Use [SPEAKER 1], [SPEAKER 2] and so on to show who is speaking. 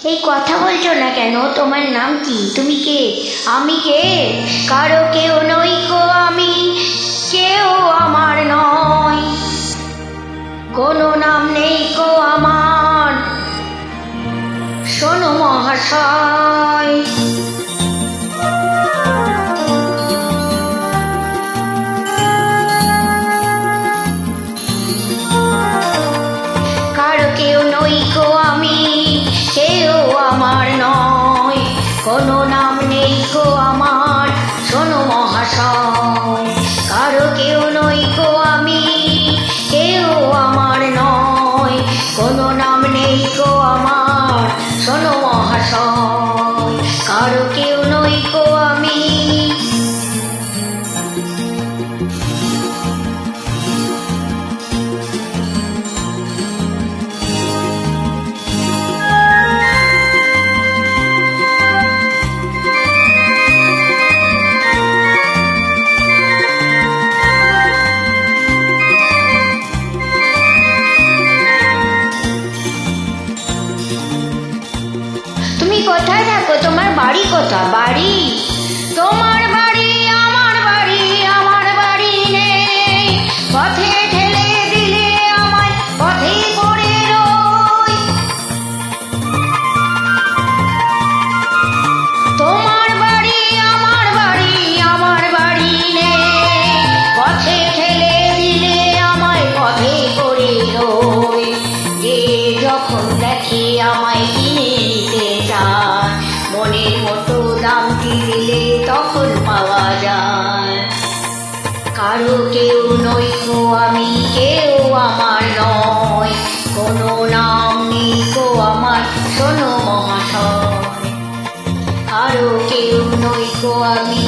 [SPEAKER 1] এই কথা বলছো না কেন? তোমার নাম কি? তুমি কে? আমি কে? কারো কেউ নই গো আমি, কেউ আমার নয়, কোনো নাম নেই গো আমার, শোনো মহাশয়। কারো কেউ নই গো আমি, কেউ আমার নয়, কোনো নাম নেই গো আমার, শোনো মহাশয়। কারো কেউ নই গো আমি, কেউ আমার নয়, কোনো নাম নেই গো আমার, শোনো মহাশয়। কারো কেউ নই গো আমি। তুমি কোথায় থাকো? তোমার বাড়ি কোথা? বাড়ি? তোমার বাড়ি আমার বাড়ি, আমার বাড়ি নেই, পথে ঠেলে দিলে আমায় পথে পড়ে রই। তোমার বাড়ি আমার বাড়ি, আমার বাড়ি নেই, পথে ঠেলে দিলে আমায় পথে পড়ে রই। যে যখন দেখে আমায় কিনে নিতে চায়, মনের মতো দামটি দিলে তখন পাওয়া যায়। কারো কেউ নই গো আমি, কেউ আমার নয়, কোনো নাম নেই গো আমার, শোনো মহাশয়। কারো কেউ নই গো আমি,